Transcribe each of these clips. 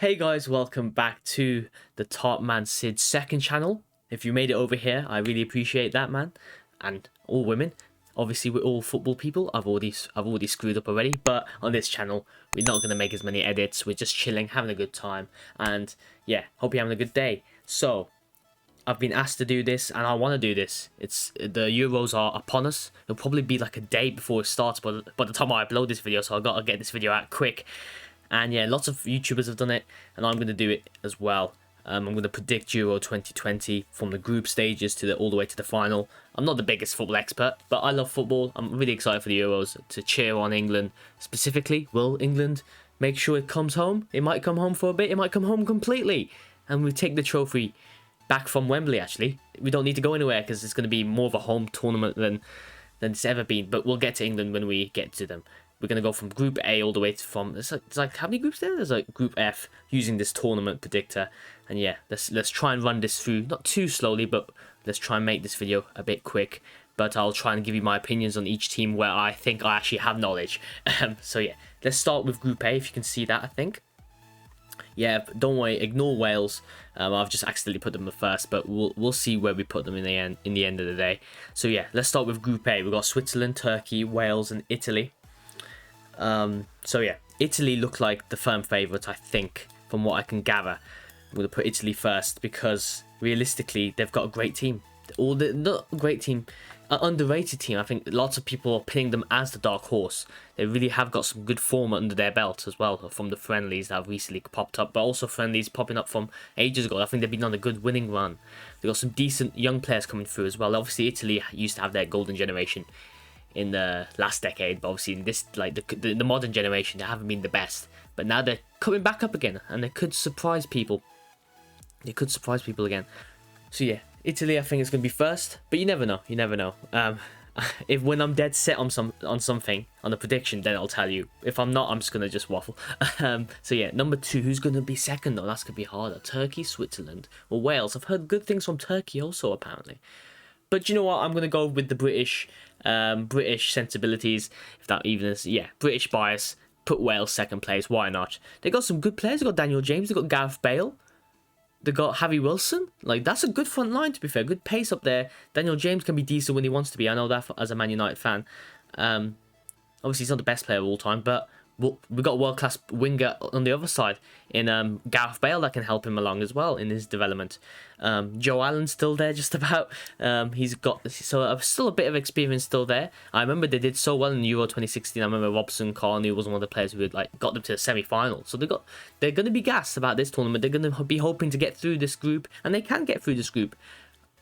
Hey guys, welcome back to the Top Man Sid's second channel. If you made it over here, I really appreciate that, man. And all women. Obviously, we're all football people. I've already screwed up already, but on this channel, we're not gonna make as many edits. We're just chilling, having a good time, and yeah, hope you're having a good day. So, I've been asked to do this, and I want to do this. It's the Euros are upon us. It'll probably be like a day before it starts, but by the time I upload this video, so I gotta get this video out quick. And yeah, lots of YouTubers have done it, and I'm going to do it as well. I'm going to predict Euro 2020 from the group stages to all the way to the final. I'm not the biggest football expert, but I love football. I'm really excited for the Euros to cheer on England. Specifically, will England make sure it comes home? It might come home for a bit. It might come home completely. And we take the trophy back from Wembley, actually. We don't need to go anywhere because it's going to be more of a home tournament than it's ever been. But we'll get to England when we get to them. We're going to go from Group A all the way to it's like how many groups there? There's like Group F using this tournament predictor. And yeah, let's try and run this through, not too slowly, but let's try and make this video a bit quick. But I'll try and give you my opinions on each team where I think I actually have knowledge. So yeah, let's start with Group A, if you can see that, I think. Yeah, don't worry, ignore Wales. I've just accidentally put them the first, but we'll see where we put them in the end of the day. So yeah, let's start with Group A. We've got Switzerland, Turkey, Wales, and Italy. So yeah, Italy look like the firm favourites, I think, from what I can gather. I'm going to put Italy first because realistically, they've got a great team. Not a great team, an underrated team. I think lots of people are pinning them as the dark horse. They really have got some good form under their belt as well from the friendlies that have recently popped up, but also friendlies popping up from ages ago. I think they've been on a good winning run. They've got some decent young players coming through as well. Obviously, Italy used to have their golden generation in the last decade, but obviously in this, like the modern generation, they haven't been the best. But now they're coming back up again, and they could surprise people. They could surprise people again. So yeah, Italy, I think it's going to be first, but you never know. You never know. If when I'm dead set on something on the prediction, then I'll tell you. If I'm not, I'm just going to just waffle. So yeah, number 2, who's going to be second though? That's going to be harder. Turkey, Switzerland, or Wales. I've heard good things from Turkey also, apparently. But you know what? I'm going to go with the British sensibilities, if that even is, yeah, British bias. Put Wales second place. Why not? They got some good players. They got Daniel James. They got Gareth Bale. They got Harry Wilson. Like, that's a good front line, to be fair. Good pace up there. Daniel James can be decent when he wants to be. I know that as a Man United fan. Obviously, he's not the best player of all time, but we've got a world-class winger on the other side in Gareth Bale that can help him along as well in his development. Joe Allen's still there just about. He's got still a bit of experience still there. I remember they did so well in Euro 2016. I remember Robson Carney was one of the players who had got them to the semi-final. So they're going to be gassed about this tournament. They're going to be hoping to get through this group, and they can get through this group.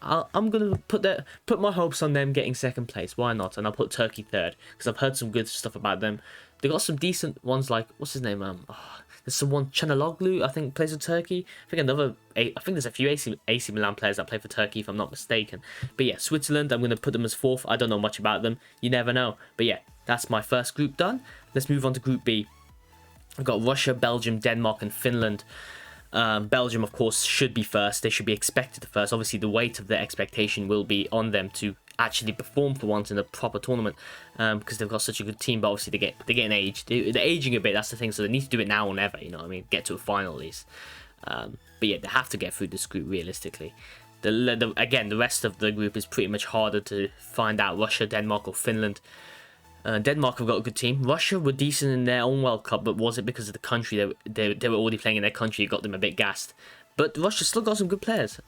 I'm going to put my hopes on them getting second place. Why not? And I'll put Turkey third because I've heard some good stuff about them. They got some decent ones like, what's his name? There's someone, Chanaloglu, I think, plays for Turkey. I think there's a few AC Milan players that play for Turkey, if I'm not mistaken. But yeah, Switzerland, I'm going to put them as fourth. I don't know much about them. You never know. But yeah, that's my first group done. Let's move on to Group B. I've got Russia, Belgium, Denmark, and Finland. Belgium, of course, should be first. They should be expected first. Obviously, the weight of their expectation will be on them to actually perform for once in a proper tournament because they've got such a good team. But obviously, they're getting aged. They're aging a bit. That's the thing. So they need to do it now or never. You know what I mean? Get to a final at least. But yeah, they have to get through this group realistically. Again, the rest of the group is pretty much harder to find out. Russia, Denmark, or Finland. Denmark have got a good team. Russia were decent in their own World Cup, but was it because of the country they were already playing in their country? It got them a bit gassed. But Russia still got some good players.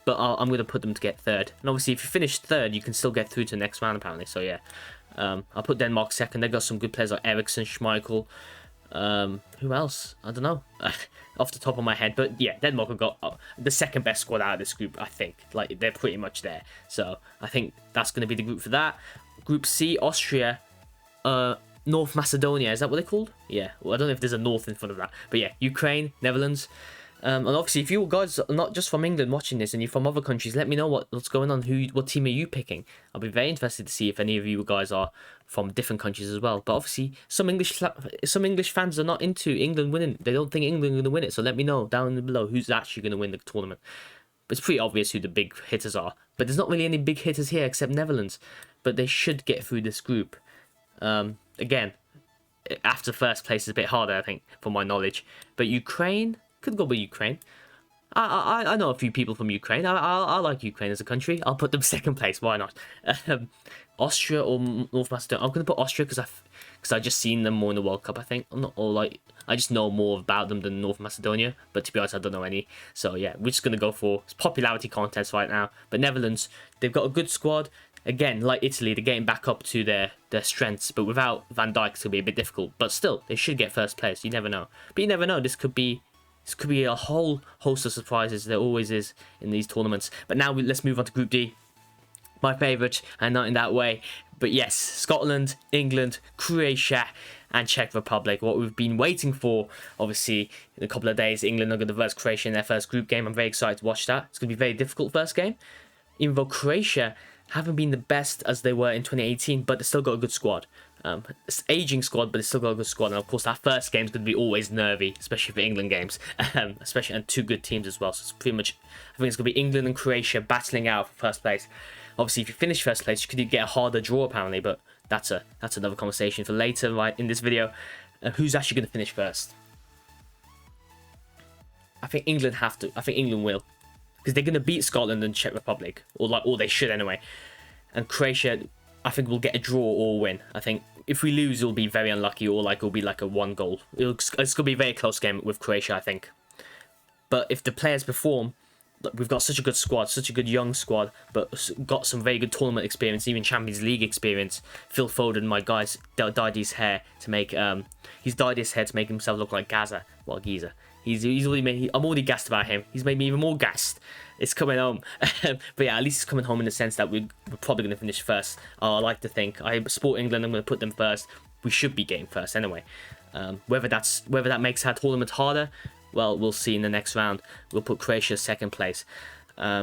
But I'm going to put them to get third. And obviously, if you finish third, you can still get through to the next round, apparently. So yeah, I'll put Denmark second. They got some good players like Eriksen, Schmeichel. Who else? I don't know. Off the top of my head. But yeah, Denmark have got the second best squad out of this group, I think. Like, they're pretty much there. So I think that's going to be the group for that. Group C, Austria, North Macedonia. Is that what they're called? Yeah. Well, I don't know if there's a North in front of that. But yeah, Ukraine, Netherlands. And obviously, if you guys are not just from England watching this and you're from other countries, let me know what's going on. What team are you picking? I'll be very interested to see if any of you guys are from different countries as well. But obviously, some English fans are not into England winning. They don't think England are going to win it. So let me know down below who's actually going to win the tournament. But it's pretty obvious who the big hitters are. But there's not really any big hitters here except Netherlands. But they should get through this group. Again, after first place is a bit harder, I think, from my knowledge. But Ukraine, could go with Ukraine. I know a few people from Ukraine. I like Ukraine as a country. I'll put them second place. Why not? Austria or North Macedonia. I'm gonna put Austria because I just seen them more in the World Cup. I think I'm not all like I just know more about them than North Macedonia. But to be honest, I don't know any. So yeah, we're just gonna go for popularity contest right now. But Netherlands, they've got a good squad. Again, like Italy, they're getting back up to their strengths. But without Van Dijk, it's gonna be a bit difficult. But still, they should get first place. You never know. But you never know. This could be a whole host of surprises. There always is in these tournaments. But now let's move on to Group D. My favourite, and not in that way. But yes, Scotland, England, Croatia, and Czech Republic. What we've been waiting for, obviously, in a couple of days. England are going to verse Croatia in their first group game. I'm very excited to watch that. It's going to be a very difficult first game. Even though Croatia haven't been the best as they were in 2018, but they've still got a good squad. It's aging squad, but it's still got a good squad. And of course, that first game is going to be always nervy, especially for England games, especially and two good teams as well. So it's pretty much, I think it's going to be England and Croatia battling out for first place. Obviously, if you finish first place, you could get a harder draw apparently, but that's another conversation for later, right? In this video, who's actually going to finish first? I think England have to. I think England will, because they're going to beat Scotland and Czech Republic, or they should anyway. And Croatia, I think, will get a draw or win. I think if we lose, it'll be very unlucky, or it'll be like a 1 goal. It's going to be a very close game with Croatia, I think. But if the players perform, we've got such a good squad, such a good young squad, but got some very good tournament experience, even Champions League experience. Phil Foden, my guy's dyed his hair to make himself look like Gaza. Well, Giza. He's already made. I'm already gassed about him. He's made me even more gassed. It's coming home. But yeah, at least it's coming home in the sense that we're probably going to finish first. I like to think. I support England. I'm going to put them first. We should be getting first anyway. Whether that makes our tournament harder, well, we'll see in the next round. We'll put Croatia second place.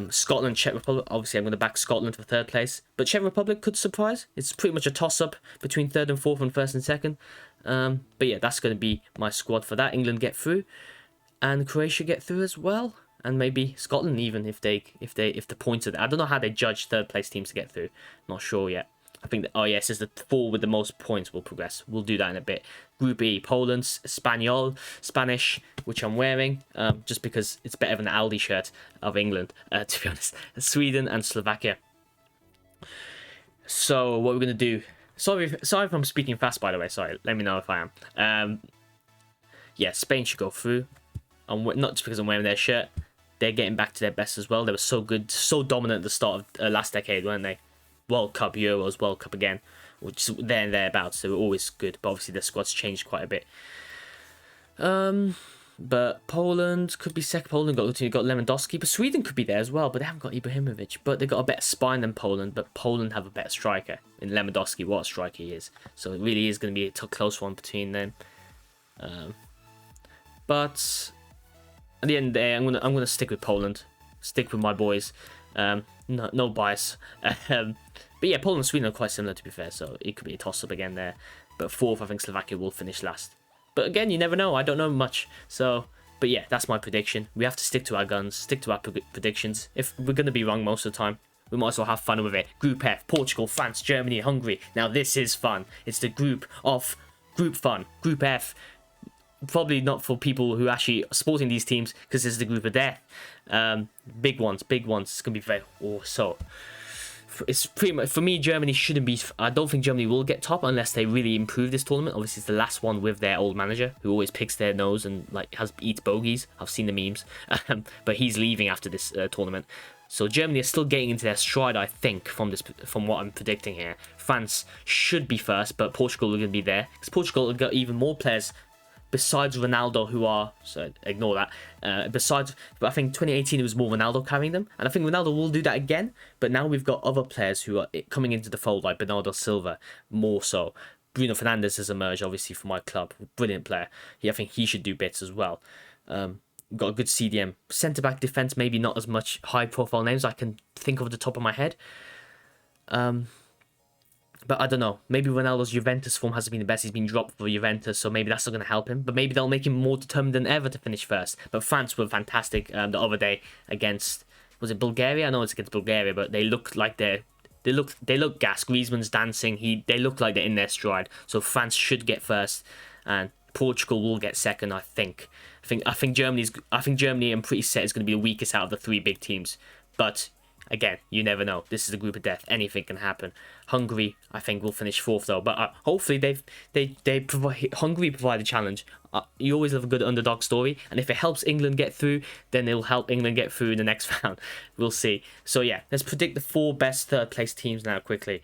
Scotland, Czech Republic. Obviously, I'm going to back Scotland for third place. But Czech Republic could surprise. It's pretty much a toss-up between third and fourth and first and second. But yeah, that's going to be my squad for that. England get through, and Croatia get through as well. And maybe Scotland even if the points are there. I don't know how they judge third place teams to get through. Not sure yet. I think that, oh yes, it's the 4 with the most points will progress. We'll do that in a bit. Group E, Poland, Spanish, which I'm wearing, just because it's better than the Aldi shirt of England, to be honest. Sweden and Slovakia. So what we're gonna do? Sorry if I'm speaking fast, by the way. Sorry, let me know if I am. Yeah, Spain should go through. Not just because I'm wearing their shirt. They're getting back to their best as well. They were so good, so dominant at the start of last decade, weren't they? World Cup, Euros, World Cup again, which is there and thereabouts. They were always good, but obviously their squad's changed quite a bit. But Poland could be second. Poland got Lewandowski, but Sweden could be there as well. But they haven't got Ibrahimovic. But they got a better spine than Poland. But Poland have a better striker in Lewandowski. What a striker he is! So it really is going to be a close one between them. But at the end of the day, I'm gonna stick with Poland. Stick with my boys. No bias. But yeah, Poland and Sweden are quite similar, to be fair, so it could be a toss-up again there. But fourth, I think Slovakia will finish last. But again, you never know. I don't know much. So, but yeah, that's my prediction. We have to stick to our guns, stick to our predictions. If we're going to be wrong most of the time, we might as well have fun with it. Group F, Portugal, France, Germany, Hungary. Now this is fun. It's the group fun. Group F. Probably not for people who are actually supporting these teams, because this is the group of death. Big ones. It's going to be very... It's pretty much... For me, Germany shouldn't be... I don't think Germany will get top unless they really improve this tournament. Obviously, it's the last one with their old manager, who always picks their nose and eats bogeys. I've seen the memes. But he's leaving after this tournament. So Germany is still getting into their stride, I think, from what I'm predicting here. France should be first, but Portugal are going to be there. Because Portugal have got even more players besides Ronaldo, who are, so ignore that, but I think 2018 it was more Ronaldo carrying them, and I think Ronaldo will do that again, but now we've got other players who are coming into the fold, like Bernardo Silva, more so. Bruno Fernandes has emerged, obviously, from my club, brilliant player. I think he should do bits as well. Got a good CDM. Centre-back defence, maybe not as much high-profile names I can think of at the top of my head. But I don't know. Maybe Ronaldo's Juventus form hasn't been the best. He's been dropped for Juventus, so maybe that's not going to help him. But maybe they'll make him more determined than ever to finish first. But France were fantastic the other day against... Was it Bulgaria? I know it's against Bulgaria, but they look like they're They look gas. Griezmann's dancing. They look like they're in their stride. So France should get first, and Portugal will get second. I think. I think Germany. I'm pretty set is going to be the weakest out of the three big teams. But again, you never know. This is the group of death. Anything can happen. Hungary, I think, will finish fourth though. But hopefully Hungary provide a challenge. You always have a good underdog story, and if it helps England get through, then it'll help England get through in the next round. We'll see. So yeah, let's predict the four best third place teams now quickly.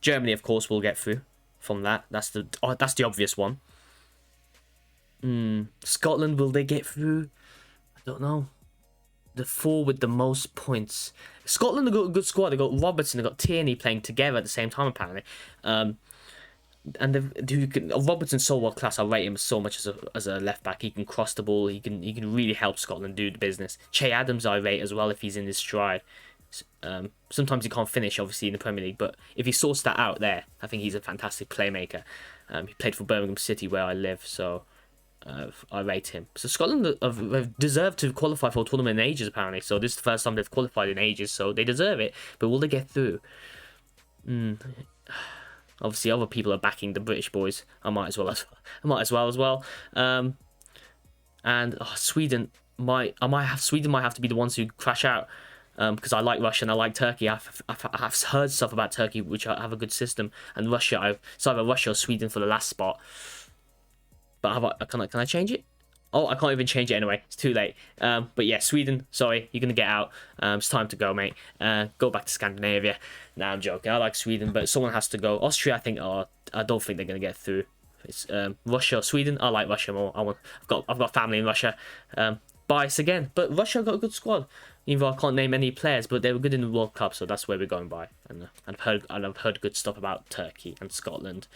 Germany, of course, will get through from that. That's the obvious one. Scotland, will they get through? I don't know. The four with the most points. Scotland have got a good squad. They've got Robertson, they've got Tierney playing together at the same time, apparently. And Robertson's so world class. I rate him so much as a left back. He can cross the ball. He can really help Scotland do the business. Che Adams I rate as well if he's in his stride. Sometimes he can't finish, obviously, in the Premier League, but if he sorts that out there, I think he's a fantastic playmaker. He played for Birmingham City, where I live, so I rate him. So Scotland have deserved to qualify for a tournament in ages, apparently. So this is the first time they've qualified in ages, so they deserve it. But will they get through? Obviously, other people are backing the British boys. I might as well. And Sweden might have to be the ones who crash out. Because I like Russia and I like Turkey. I've heard stuff about Turkey which have a good system, and Russia. It's either Russia or Sweden for the last spot. But can I change it? Oh, I can't even change it anyway. It's too late. But yeah, Sweden. Sorry, you're gonna get out. It's time to go, mate. Go back to Scandinavia. Nah, I'm joking. I like Sweden, but someone has to go. Austria, I don't think they're gonna get through. It's Russia or Sweden. I like Russia more. I've got family in Russia. Bias again, but Russia got a good squad. Even though I can't name any players, but they were good in the World Cup, so that's where we're going by. And I've heard good stuff about Turkey and Scotland,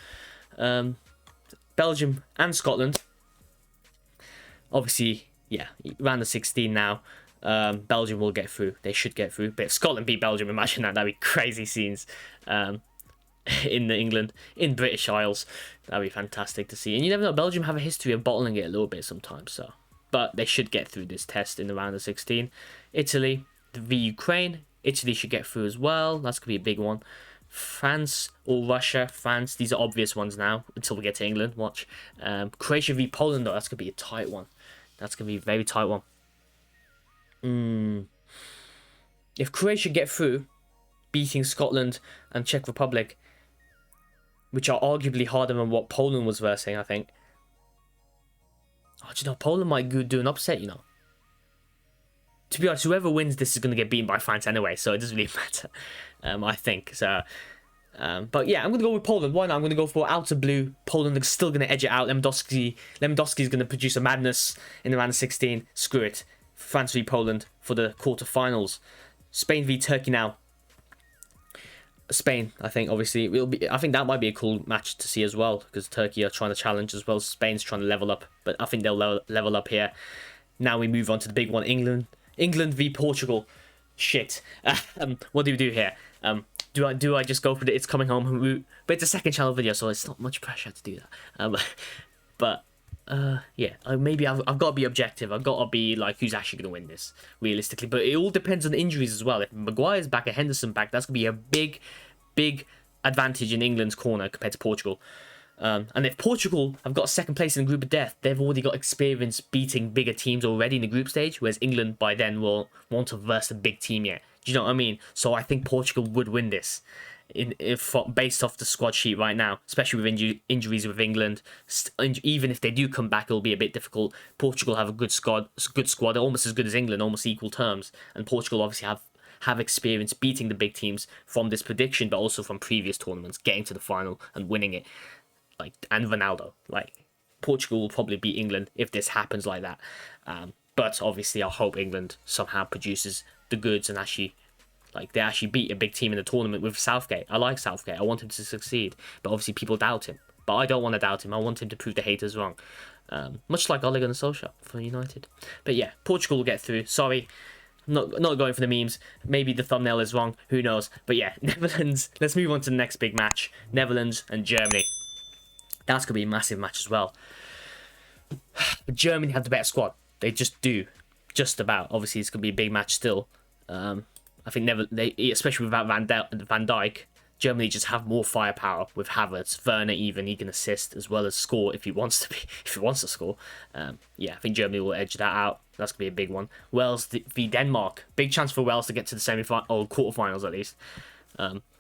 Belgium and Scotland. Obviously, yeah, round of 16 now. Belgium will get through. They should get through. But if Scotland beat Belgium, imagine that. That'd be crazy scenes. In British Isles, that'd be fantastic to see. And you never know. Belgium have a history of bottling it a little bit sometimes, so. But they should get through this test in the round of 16. Italy v Ukraine. Italy should get through as well. That's going to be a big one. France or Russia. France. These are obvious ones now until we get to England. Watch. Croatia v Poland, though. That's going to be a tight one. That's going to be a very tight one. If Croatia get through, beating Scotland and Czech Republic, which are arguably harder than what Poland was versing, I think. Oh, do you know, Poland might do an upset, you know. To be honest, whoever wins this is going to get beaten by France anyway, so it doesn't really matter, I think. So, but yeah, I'm going to go with Poland. Why not? I'm going to go for outer blue. Poland is still going to edge it out. Lewandowski is going to produce a madness in the round of 16. Screw it. France v Poland for the quarterfinals. Spain v Turkey now. Spain, I think, obviously, I think that might be a cool match to see as well, because Turkey are trying to challenge as well. Spain's trying to level up, but I think they'll level up here. Now we move on to the big one, England v Portugal. Shit. What do we do here? Do I just go for the It's Coming Home route? But it's a second channel video, so it's not much pressure to do that. Yeah, maybe I've got to be objective. I've got to be like, who's actually going to win this, realistically. But it all depends on the injuries as well. If Maguire's back and Henderson back, that's going to be a big advantage in England's corner compared to Portugal. And if Portugal have got second place in the group of death, they've already got experience beating bigger teams already in the group stage, whereas England by then will want to verse a big team yet. Do you know what I mean? So I think Portugal would win this. Based off the squad sheet right now, especially with injuries with England, even if they do come back, it'll be a bit difficult. Portugal have a good squad, almost as good as England, almost equal terms, and Portugal obviously have experience beating the big teams from this prediction, but also from previous tournaments, getting to the final and winning it. And Ronaldo, Portugal will probably beat England if this happens like that. But obviously, I hope England somehow produces the goods and they actually beat a big team in the tournament with Southgate. I like Southgate. I want him to succeed. But obviously people doubt him. But I don't want to doubt him. I want him to prove the haters wrong. Much like Ole Gunnar Solskjaer for United. But yeah, Portugal will get through. Sorry, I'm not going for the memes. Maybe the thumbnail is wrong. Who knows? But yeah, Netherlands. Let's move on to the next big match. Netherlands and Germany. That's going to be a massive match as well. But Germany have the better squad. They just do. Just about. Obviously, it's going to be a big match still. I think never they, especially without Van Dijk, Germany just have more firepower with Havertz, Werner. Even he can assist as well as score if he wants to if he wants to score. Yeah, I think Germany will edge that out. That's gonna be a big one. Wales v Denmark, big chance for Wales to get to the semi-final or quarterfinals at least.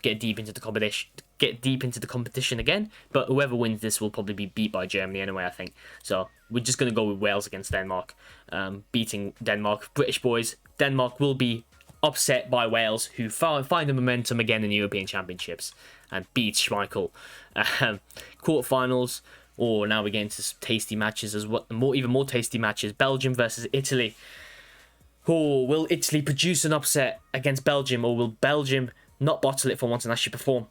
Get deep into the competition again. But whoever wins this will probably be beat by Germany anyway, I think. So we're just gonna go with Wales against Denmark, beating Denmark. British boys, Denmark will be upset by Wales, who find the momentum again in the European Championships and beat Schmeichel. Quarterfinals, or now we get into tasty matches as well, even more tasty matches. Belgium versus Italy. Oh, will Italy produce an upset against Belgium, or will Belgium not bottle it for once and actually perform?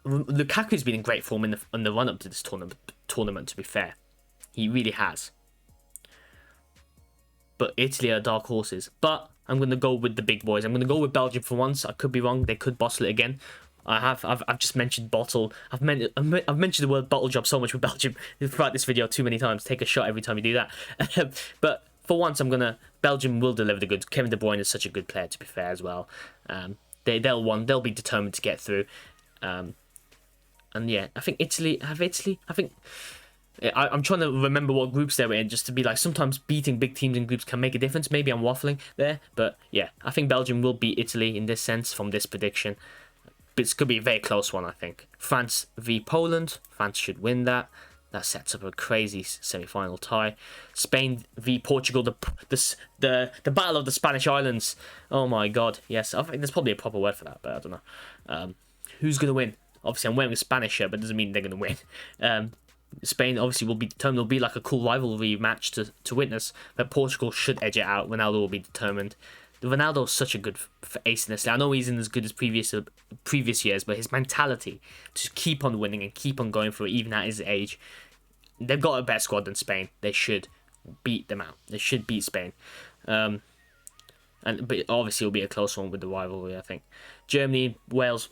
Lukaku's been in great form in the run up to this tournament. To be fair, he really has. But Italy are dark horses. But I'm going to go with the big boys. I'm going to go with Belgium for once. I could be wrong. They could bottle it again. I've just mentioned bottle. I've mentioned the word bottle job so much with Belgium throughout this video too many times. Take a shot every time you do that. But for once, Belgium will deliver the goods. Kevin De Bruyne is such a good player, to be fair, as well. They'll be determined to get through. And yeah, I think Italy. I'm trying to remember what groups they were in, just to be like, sometimes beating big teams in groups can make a difference. Maybe I'm waffling there, but yeah, I think Belgium will beat Italy in this sense from this prediction. But it's going to be a very close one, I think. France v Poland. France should win that. That sets up a crazy semi-final tie. Spain v Portugal. The battle of the Spanish islands. Oh my god, yes. I think there's probably a proper word for that, but I don't know. Who's going to win? Obviously, I'm wearing a Spanish shirt, but it doesn't mean they're going to win. Spain obviously will be determined. It'll be like a cool rivalry match to witness, but Portugal should edge it out. Ronaldo will be determined. Ronaldo's such a good ace in this. I know he isn't as good as previous years, but his mentality to keep on winning and keep on going for it, even at his age, they've got a better squad than Spain. They should beat them out. They should beat Spain. But obviously it'll be a close one with the rivalry, I think. Germany, Wales.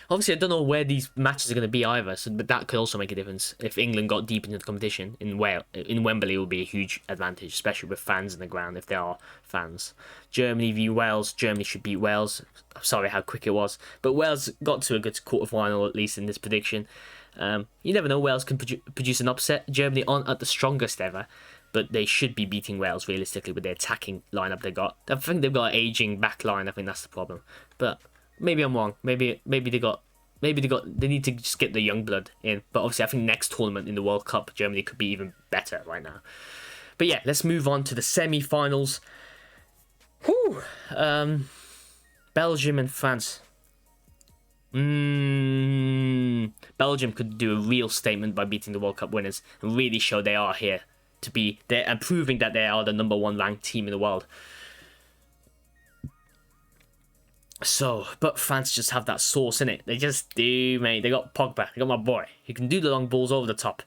Obviously, I don't know where these matches are going to be either, but that could also make a difference. If England got deep into the competition in Wembley, it would be a huge advantage, especially with fans in the ground, if there are fans. Germany v Wales. Germany should beat Wales. I'm sorry how quick it was, but Wales got to a good quarterfinal, at least in this prediction. You never know, Wales can produce an upset. Germany aren't at the strongest ever, but they should be beating Wales realistically with the attacking lineup they got. I think they've got an aging back line. I think that's the problem, but maybe I'm wrong. Maybe they need to just get the young blood in. But obviously, I think next tournament in the World Cup, Germany could be even better right now. But yeah, let's move on to the semi-finals. Whew. Belgium and France. Belgium could do a real statement by beating the World Cup winners and really show they are here to be there and proving that they are the #1 ranked team in the world. So, but France just have that sauce in it. They just do, mate. They got Pogba. They got my boy. He can do the long balls over the top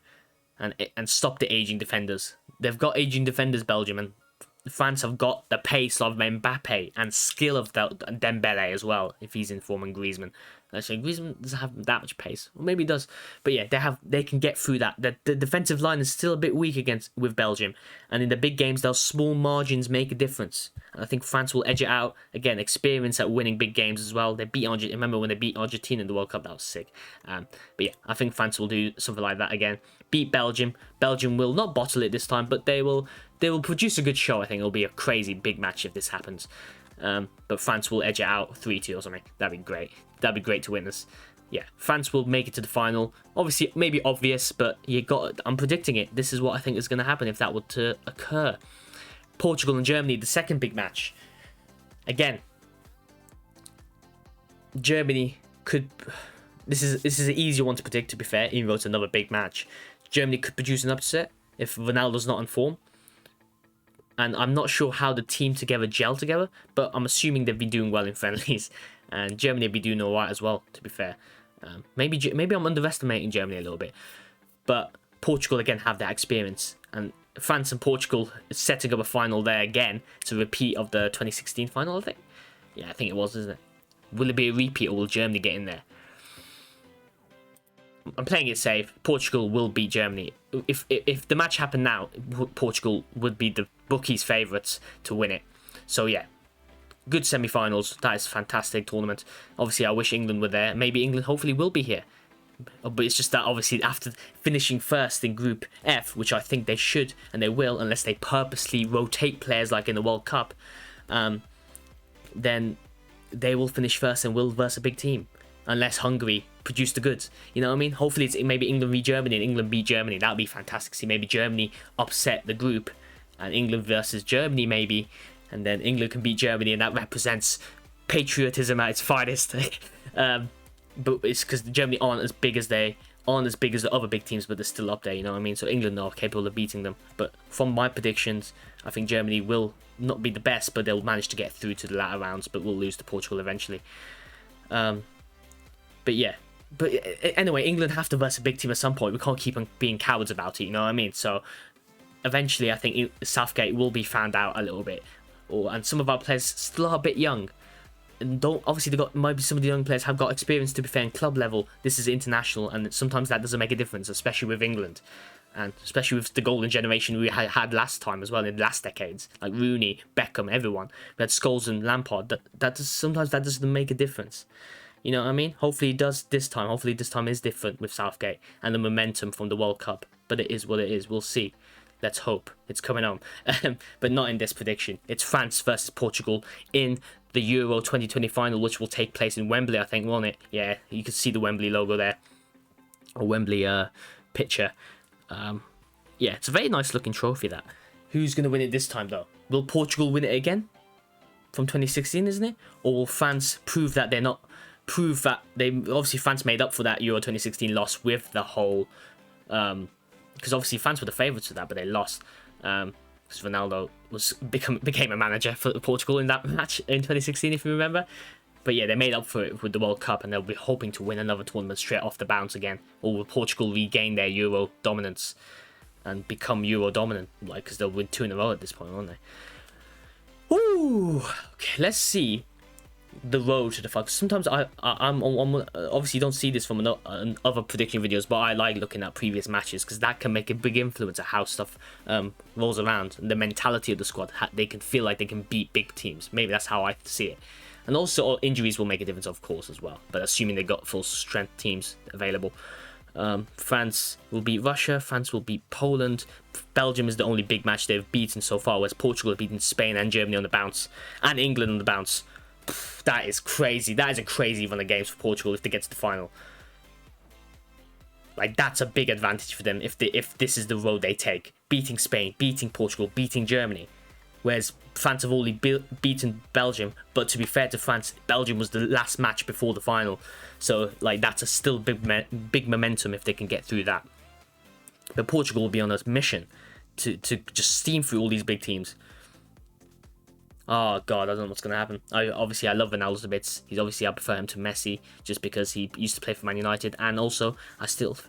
and stop the aging defenders. They've got aging defenders, Belgium, and France have got the pace of Mbappe and skill of Dembele as well, if he's in form, and Griezmann. Actually, Griezmann doesn't have that much pace. Or maybe he does. But yeah, they can get through that. The defensive line is still a bit weak with Belgium. And in the big games, those small margins make a difference. And I think France will edge it out. Again, experience at winning big games as well. They beat Argentina. Remember when they beat Argentina in the World Cup? That was sick. But yeah, I think France will do something like that again. Beat Belgium. Belgium will not bottle it this time, but they will produce a good show. I think it'll be a crazy big match if this happens. But France will edge it out 3-2 or something. That'd be great. That'd be great to witness. Yeah, France will make it to the final. Obviously, maybe obvious, but I'm predicting it. This is what I think is going to happen if that were to occur. Portugal and Germany, the second big match. Again, Germany could. This is an easier one to predict, to be fair, even though it's another big match. Germany could produce an upset if Ronaldo's not in form. And I'm not sure how the team gel together, but I'm assuming they've been doing well in friendlies. And Germany will be doing all right as well, to be fair. Maybe I'm underestimating Germany a little bit. But Portugal, again, have that experience. And France and Portugal is setting up a final there again. It's a repeat of the 2016 final, I think. Yeah, I think it was, isn't it? Will it be a repeat or will Germany get in there? I'm playing it safe. Portugal will beat Germany. If the match happened now, Portugal would be the bookies' favourites to win it. So yeah, good semi-finals. That is fantastic tournament. Obviously, I wish England were there. Maybe England hopefully will be here. But it's just that obviously after finishing first in Group F, which I think they should and they will, unless they purposely rotate players like in the World Cup, then they will finish first and will verse a big team. Unless Hungary produce the goods. You know what I mean? Hopefully it's maybe England v Germany and England beat Germany. That would be fantastic. See, maybe Germany upset the group and England versus Germany maybe. And then England can beat Germany and that represents patriotism at its finest. But it's because Germany aren't as big as the other big teams, but they're still up there, you know what I mean? So England are capable of beating them. But from my predictions, I think Germany will not be the best, but they'll manage to get through to the latter rounds, but will lose to Portugal eventually. But yeah. But anyway, England have to verse a big team at some point. We can't keep on being cowards about it, you know what I mean? So eventually, I think Southgate will be found out a little bit. And some of our players still are a bit young. And obviously maybe some of the young players have got experience, to be fair, in club level. This is international, and sometimes that doesn't make a difference, especially with England, and especially with the golden generation we had last time as well, in the last decades, like Rooney, Beckham, everyone. We had Scholes and Lampard. Sometimes that doesn't make a difference. You know what I mean? Hopefully it does this time. Hopefully this time is different with Southgate and the momentum from the World Cup. But it is what it is. We'll see. Let's hope. It's coming on. But not in this prediction. It's France versus Portugal in the Euro 2020 final, which will take place in Wembley, I think, won't it? Yeah, you can see the Wembley logo there. Or Wembley picture. Yeah, it's a very nice looking trophy, that. Who's going to win it this time, though? Will Portugal win it again? From 2016, isn't it? Or will France prove that they're not... Prove that they... Obviously, France made up for that Euro 2016 loss with the whole... because obviously France were the favourites for that, but they lost. Because Ronaldo became a manager for Portugal in that match in 2016, if you remember. But yeah, they made up for it with the World Cup, and they'll be hoping to win another tournament straight off the bounce again. Or will Portugal regain their Euro dominance and become Euro dominant? Like, because they'll win 2 in a row at this point, won't they? Ooh, okay, let's see the road to the final. Sometimes I'm obviously you don't see this from other prediction videos, but I like looking at previous matches because that can make a big influence of how stuff rolls around, and the mentality of the squad. They can feel like they can beat big teams. Maybe that's how I see it. And also injuries will make a difference, of course, as well, but assuming they got full strength teams available. France will beat Russia, France will beat Poland, Belgium is the only big match they've beaten so far, whereas Portugal have beaten Spain and Germany on the bounce, and England on the bounce. That is crazy. That is a crazy run of games for Portugal if they get to the final. Like, that's a big advantage for them if this is the road they take. Beating Spain, beating Portugal, beating Germany. Whereas France have only beaten Belgium, but to be fair to France, Belgium was the last match before the final. So, like, that's a still big momentum if they can get through that. But Portugal will be on a mission to just steam through all these big teams. Oh, God, I don't know what's going to happen. I love Ronaldo a bit. I prefer him to Messi just because he used to play for Man United. And also,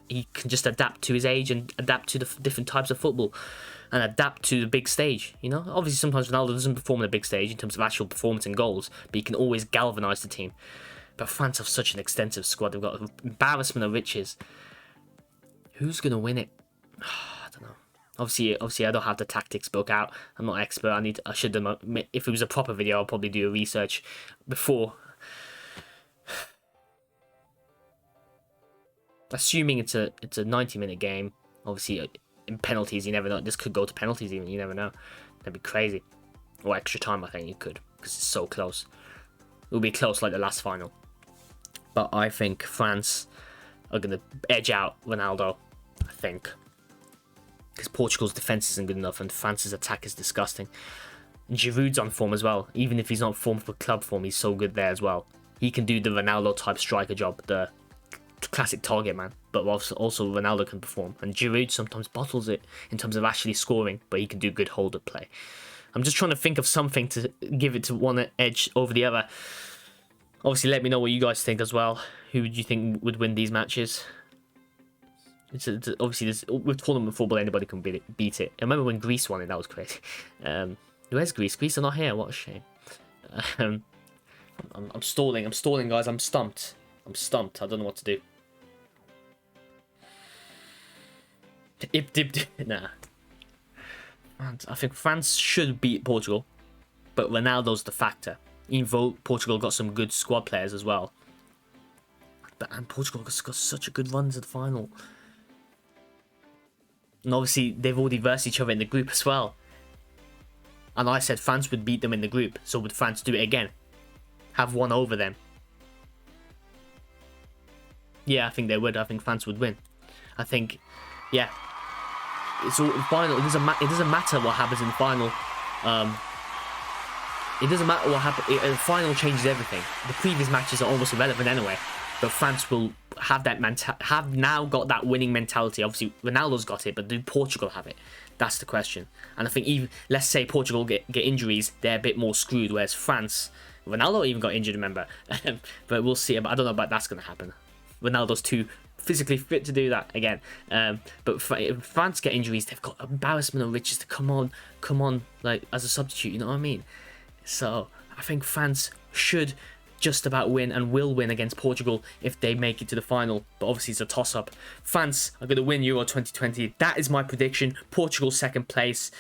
he can just adapt to his age and adapt to the different types of football and adapt to the big stage, you know? Obviously, sometimes Ronaldo doesn't perform on the big stage in terms of actual performance and goals, but he can always galvanise the team. But France have such an extensive squad. They've got an embarrassment of riches. Who's going to win it? I don't know. Obviously, I don't have the tactics book out. I'm not an expert. I should have. If it was a proper video, I'll probably do a research before. Assuming it's a 90-minute game. Obviously, in penalties, you never know. This could go to penalties even. You never know. That'd be crazy. Or extra time, I think you could, because it's so close. It'll be close like the last final. But I think France are going to edge out Ronaldo. I think. Because Portugal's defence isn't good enough and France's attack is disgusting. And Giroud's on form as well. Even if he's not form for club form, he's so good there as well. He can do the Ronaldo type striker job, the classic target man. But also Ronaldo can perform. And Giroud sometimes bottles it in terms of actually scoring, but he can do good hold-up play. I'm just trying to think of something to give it to one edge over the other. Obviously, let me know what you guys think as well. Who would you think would win these matches? Obviously, with tournament football, anybody can beat it. I remember when Greece won it, that was crazy. Where's Greece? Greece are not here, what a shame. I'm stalling, guys, I'm stumped. I don't know what to do. Nah. I think France should beat Portugal, but Ronaldo's the factor. even though Portugal got some good squad players as well. And Portugal has got such a good run to the final. And obviously, they've already versed each other in the group as well. And I said France would beat them in the group. So would France do it again? Have one over them? Yeah, I think they would. I think France would win. I think, yeah. It's all final. It doesn't matter what happens in the final. It doesn't matter what happens. The final changes everything. The previous matches are almost irrelevant anyway. But France will have that have now got that winning mentality. Obviously, Ronaldo's got it, but do Portugal have it? That's the question. And I think even let's say Portugal get injuries, they're a bit more screwed. Whereas France, Ronaldo even got injured, remember? But we'll see. I don't know about that's going to happen. Ronaldo's too physically fit to do that again. But if France get injuries, they've got embarrassment of riches to come on, like as a substitute. You know what I mean? So I think France should just about win and will win against Portugal if they make it to the final. But obviously it's a toss-up. France are going to win Euro 2020. That is my prediction. Portugal second place.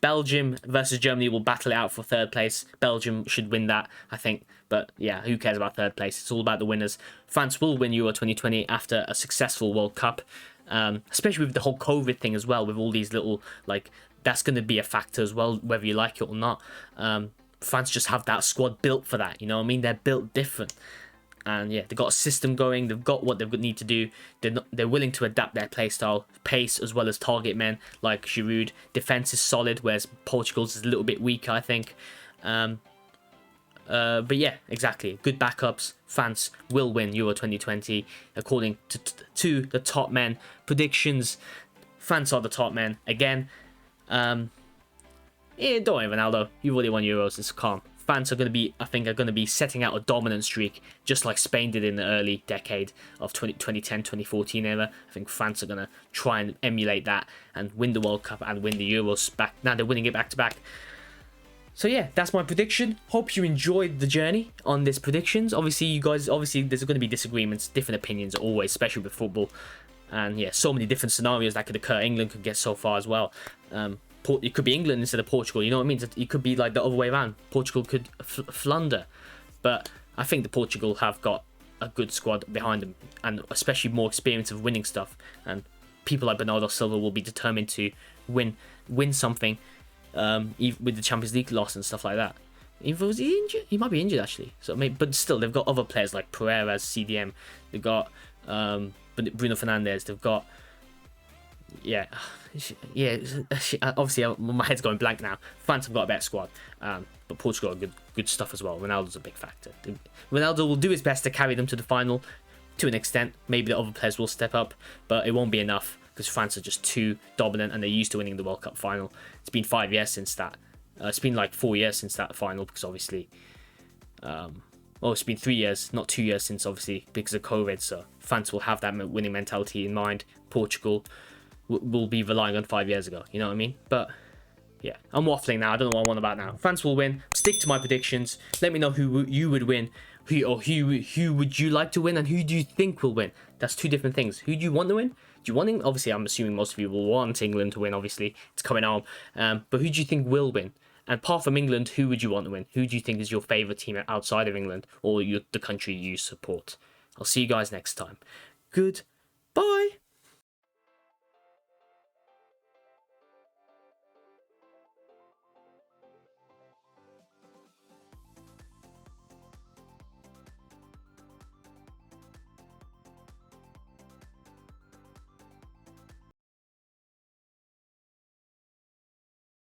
Belgium versus Germany will battle it out for third place. Belgium should win that, I think. But yeah, who cares about third place? It's all about the winners. France will win Euro 2020 after a successful World Cup. Especially with the whole COVID thing as well. With all these little, like, that's going to be a factor as well, whether you like it or not. France just have that squad built for that, you know what I mean? They're built different. And yeah, they've got a system going, they've got what they need to do. They're willing to adapt their play style, pace as well as target men like Giroud. Defense is solid, whereas Portugal's is a little bit weaker, I think. But yeah, exactly. Good backups. France will win Euro 2020 according to the top men. Predictions, France are the top men again. Yeah, don't worry, Ronaldo. You've already won Euros. It's calm. France are going to be, I think, setting out a dominant streak, just like Spain did in the early decade of 2010, 2014 era. I think France are going to try and emulate that and win the World Cup and win the Euros back. Now they're winning it back to back. So yeah, that's my prediction. Hope you enjoyed the journey on this predictions. Obviously, there's going to be disagreements, different opinions always, especially with football. And yeah, so many different scenarios that could occur. England could get so far as well. It could be England instead of Portugal. You know what I mean? It could be like the other way around. Portugal could flounder. But I think the Portugal have got a good squad behind them. And especially more experience of winning stuff. And people like Bernardo Silva will be determined to win something. Even with the Champions League loss and stuff like that. Even was he injured? He might be injured actually. So maybe, but still, they've got other players like Pereira, CDM. They've got Bruno Fernandes. They've got obviously my head's going blank now. France have got a better squad, but Portugal got good stuff as well. Ronaldo's a big factor. Ronaldo will do his best to carry them to the final to an extent. Maybe the other players will step up, but it won't be enough because France are just too dominant and they're used to winning the World Cup final. It's been 5 years since that. It's been like 4 years since that final because obviously it's been 3 years, not 2 years since obviously because of COVID. So France will have that winning mentality in mind. Portugal will be relying on 5 years ago, you know what I mean? But yeah, I'm waffling now. I don't know what I'm on about now. France will win. Stick to my predictions. Let me know who you would win, who would you like to win, and who do you think will win? That's two different things. Who do you want to win? Do you want England? Obviously, I'm assuming most of you will want England to win. Obviously, it's coming home. But who do you think will win? And apart from England, who would you want to win? Who do you think is your favourite team outside of England or the country you support? I'll see you guys next time. Goodbye.